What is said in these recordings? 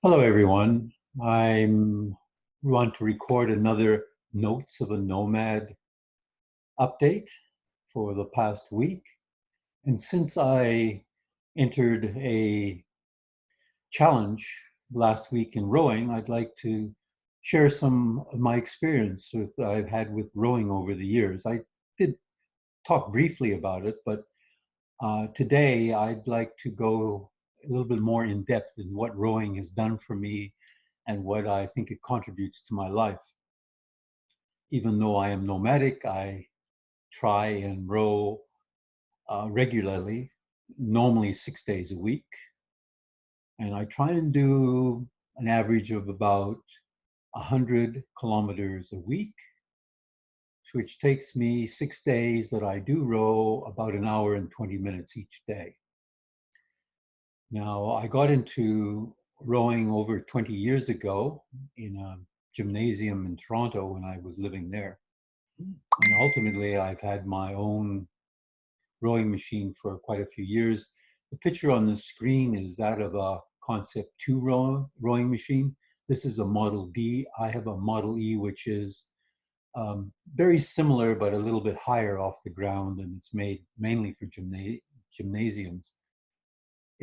Hello, everyone. I'm want to record another Notes of a Nomad update for the past week. And since I entered a challenge last week in rowing, I'd like to share some of my experience I've had with rowing over the years. I did talk briefly about it, but today I'd like to go a little bit more in depth in what rowing has done for me and what I think it contributes to my life. Even though I am nomadic, I try and row regularly, normally 6 days a week. And I try and do an average of about 100 kilometers a week, which takes me 6 days that I do row about an hour and 20 minutes each day. Now, I got into rowing over 20 years ago in a gymnasium in Toronto when I was living there. And ultimately, I've had my own rowing machine for quite a few years. The picture on the screen is that of a Concept2 rowing machine. This is a Model D. I have a Model E, which is very similar, but a little bit higher off the ground, and it's made mainly for gymnasiums.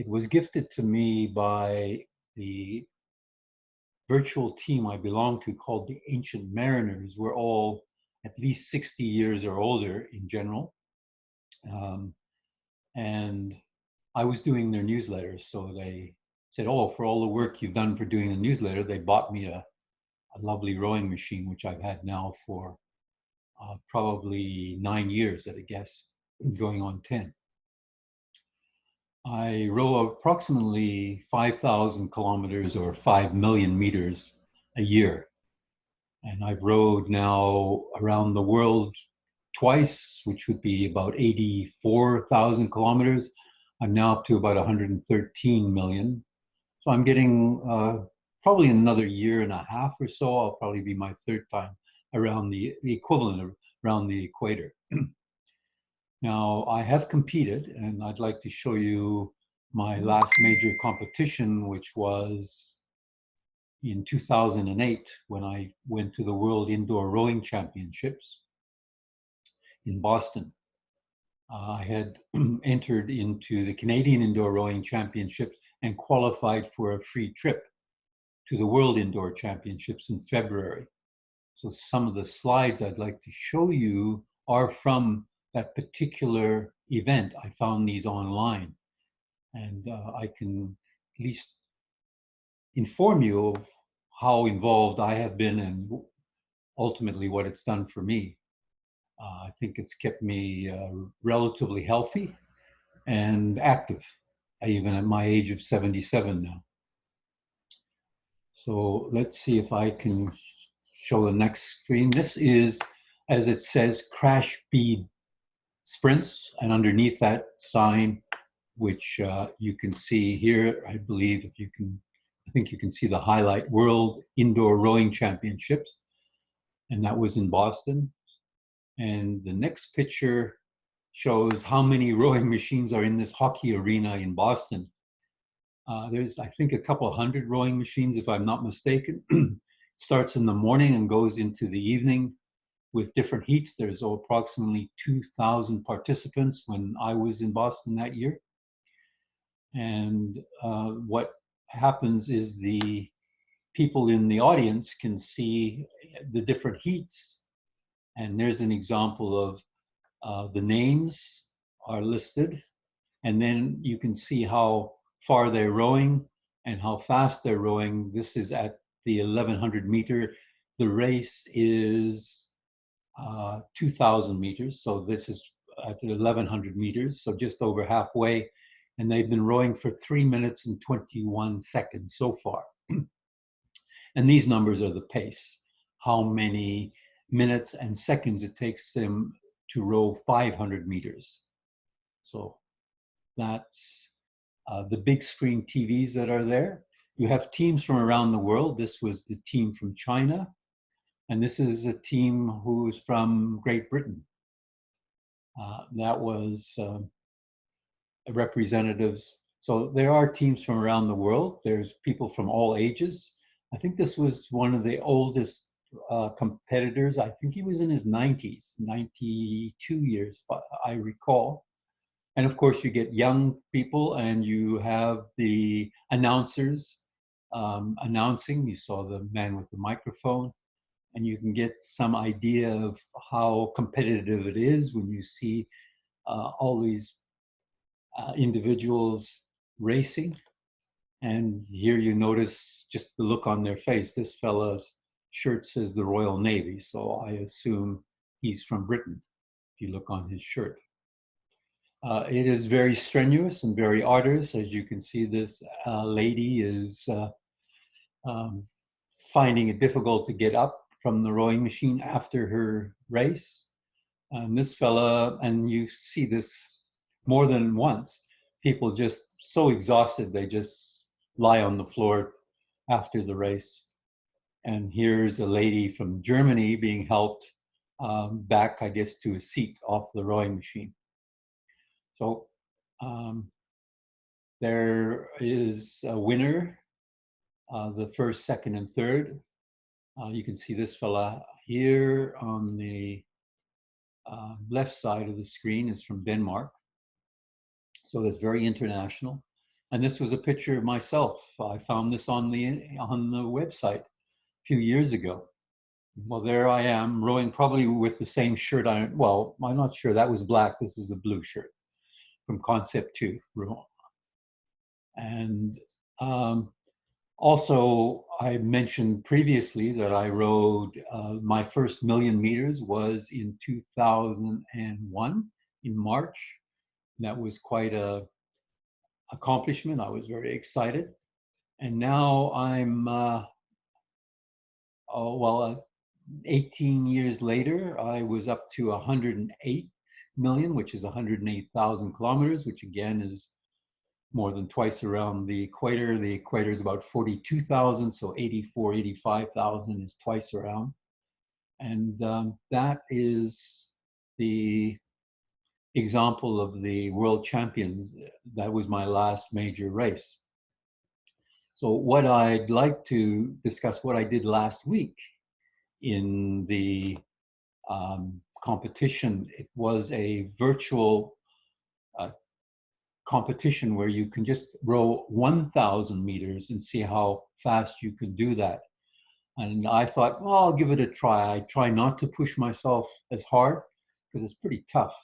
It was gifted to me by the virtual team I belong to called the Ancient Mariners. We're all at least 60 years or older in general. And I was doing their newsletters, so they said, oh, for all the work you've done for doing the newsletter, they bought me a lovely rowing machine, which I've had now for probably 9 years, I guess, going on 10. I row approximately 5,000 kilometers or 5 million meters a year. And I've rowed now around the world twice, which would be about 84,000 kilometers. I'm now up to about 113 million. So I'm getting probably another year and a half or so. I'll probably be my third time around the equivalent of around the equator. Now, I have competed, and I'd like to show you my last major competition, which was in 2008 when I went to the World Indoor Rowing Championships in Boston. I had entered into the Canadian Indoor Rowing Championships and qualified for a free trip to the World Indoor Championships in February. So some of the slides I'd like to show you are from that particular event. I found these online, and I can at least inform you of how involved I have been and ultimately what it's done for me. I think it's kept me relatively healthy and active, even at my age of 77 now. So let's see if I can show the next screen. This is, as it says, crash bead sprints, and underneath that sign, which you can see here, I believe, I think you can see the highlight, World Indoor Rowing Championships, and that was in Boston. And the next picture shows how many rowing machines are in this hockey arena in Boston. There's, I think, a couple hundred rowing machines, if I'm not mistaken. Starts in the morning and goes into the evening with different heats. There's approximately 2,000 participants when I was in Boston that year. And what happens is the people in the audience can see the different heats. And there's an example of the names are listed. And then you can see how far they're rowing and how fast they're rowing. This is at the 1,100 meter. The race is 2,000 meters. So this is at 1,100 meters, so just over halfway. And they've been rowing for 3 minutes and 21 seconds so far. And these numbers are the pace, how many minutes and seconds it takes them to row 500 meters. So that's the big screen TVs that are there. You have teams from around the world. This was the team from China. And this is a team who's from Great Britain. That was representatives So there are teams from around the world. There's people from all ages. I think this was one of the oldest competitors. I think he was in his 90s, 92 years, if I recall. And of course, you get young people and you have the announcers announcing. You saw the man with the microphone, and you can get some idea of how competitive it is when you see all these individuals racing. And here you notice just the look on their face. This fella's shirt says the Royal Navy, so I assume he's from Britain, if you look on his shirt. It is very strenuous and very arduous. As you can see, this lady is um, finding it difficult to get up from the rowing machine after her race. And this fella, and you see this more than once, people just so exhausted, they just lie on the floor after the race. And here's a lady from Germany being helped back, I guess, to a seat off the rowing machine. So there is a winner, the first, second, and third. You can see this fella here on the left side of the screen is from Denmark. So that's very international. And this was a picture of myself. I found this on the website a few years ago. Well, there I am rowing, probably with the same shirt on. Well, I'm not sure. That was black. This is the blue shirt from Concept2. And also, I mentioned previously that I rowed, my first 1,000,000 meters was in 2001 in March. That was quite a accomplishment. I was very excited. And now I'm, 18 years later, I was up to 108 million, which is 108,000 kilometers, which again is more than twice around the equator. The equator is about 42,000, so 84, 85,000 is twice around. And that is the example of the world champions. That was my last major race. So what I'd like to discuss, what I did last week in the competition. It was a virtual competition where you can just row 1,000 meters and see how fast you can do that. And I thought, well, I'll give it a try. I try not to push myself as hard because it's pretty tough.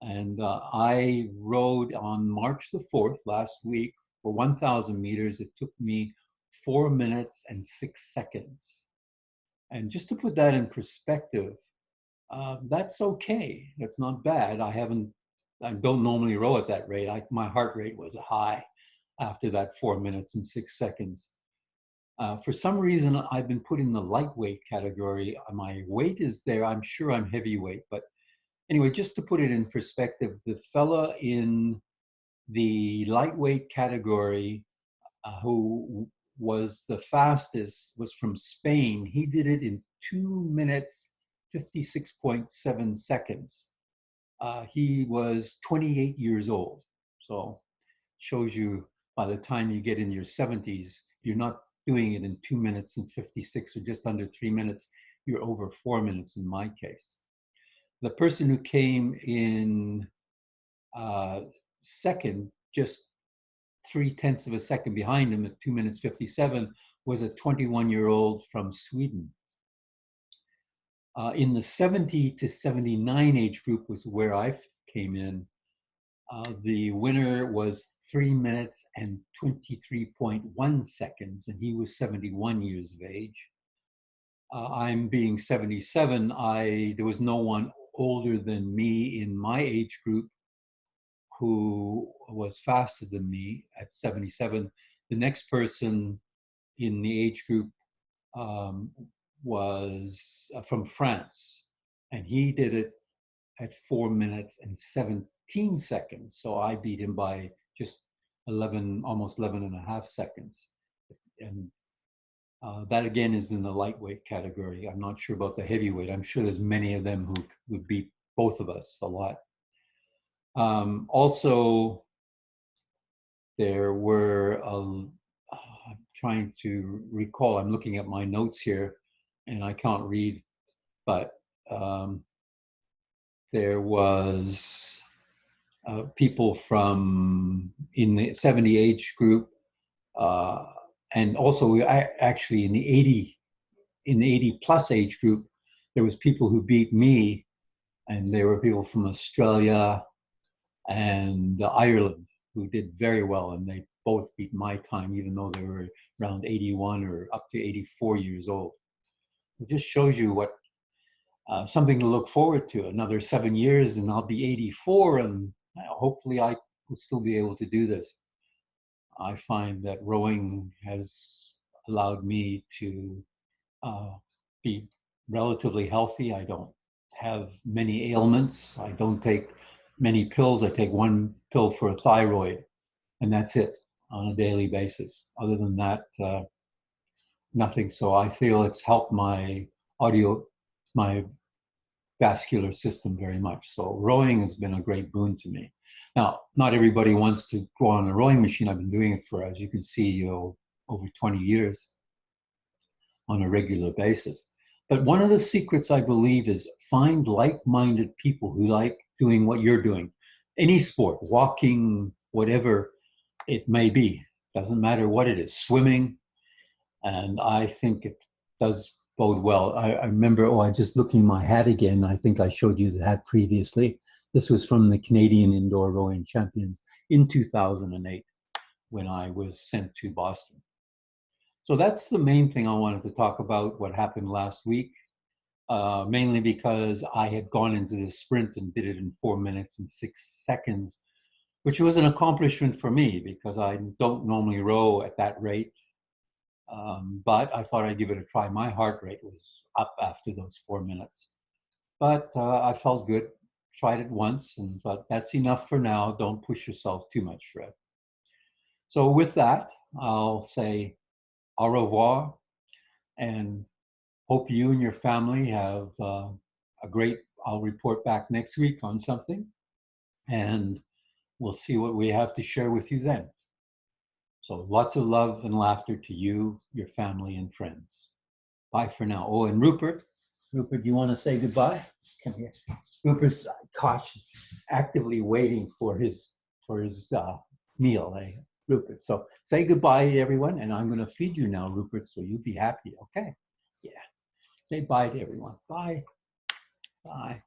And I rowed on March the 4th last week for 1,000 meters. It took me 4 minutes and 6 seconds. And just to put that in perspective, that's okay. That's not bad. I don't normally row at that rate. My heart rate was high after that 4 minutes and 6 seconds. For some reason, I've been put in the lightweight category. My weight is there. I'm sure I'm heavyweight. But anyway, just to put it in perspective, the fella in the lightweight category who was the fastest was from Spain. He did it in 2 minutes, 56.7 seconds. He was 28 years old. So shows you by the time you get in your 70s, you're not doing it in 2 minutes and 56 or just under 3 minutes. You're over 4 minutes in my case. The person who came in second, just 0.3 of a second behind him at 2 minutes 57, was a 21-year-old from Sweden. In the 70 to 79 age group was where I came in. The winner was 3 minutes and 23.1 seconds, and he was 71 years of age. I'm being 77. There was no one older than me in my age group who was faster than me at 77. The next person in the age group was from France, and he did it at 4 minutes and 17 seconds. So I beat him by just 11, almost 11 and a half seconds. And that again is in the lightweight category. I'm not sure about the heavyweight. I'm sure there's many of them who would beat both of us a lot. Also, there were, I'm trying to recall, I'm looking at my notes here and I can't read, but there was people from in the 70 age group, and also actually in the 80 plus age group, there was people who beat me, and there were people from Australia and Ireland who did very well, and they both beat my time, even though they were around 81 or up to 84 years old. It just shows you what something to look forward to. Another 7 years and I'll be 84, and hopefully I will still be able to do this. I find that rowing has allowed me to be relatively healthy. I don't have many ailments. I don't take many pills. I take one pill for a thyroid, and that's it on a daily basis. Other than that, nothing. So I feel it's helped my vascular system very much. So rowing has been a great boon to me. Now, not everybody wants to go on a rowing machine. I've been doing it for, as you can see, over 20 years on a regular basis. But one of the secrets, I believe, is find like-minded people who like doing what you're doing. Any sport, walking, whatever it may be, doesn't matter what it is, swimming. And I think it does bode well. I remember, I'm just looking at my hat again. I think I showed you the hat previously. This was from the Canadian Indoor Rowing Champions in 2008 when I was sent to Boston. So that's the main thing I wanted to talk about, what happened last week, mainly because I had gone into the sprint and did it in 4 minutes and 6 seconds, which was an accomplishment for me because I don't normally row at that rate. But I thought I'd give it a try. My heart rate was up after those 4 minutes. But I felt good, tried it once and thought, that's enough for now. Don't push yourself too much, Fred. So with that, I'll say au revoir and hope you and your family have a great, I'll report back next week on something and we'll see what we have to share with you then. So lots of love and laughter to you, your family and friends. Bye for now. Oh, and Rupert, do you want to say goodbye? Come here. Rupert's cautious, actively waiting for his meal, Rupert. So say goodbye to everyone, and I'm going to feed you now, Rupert, so you'll be happy, okay? Yeah. Say bye to everyone. Bye. Bye.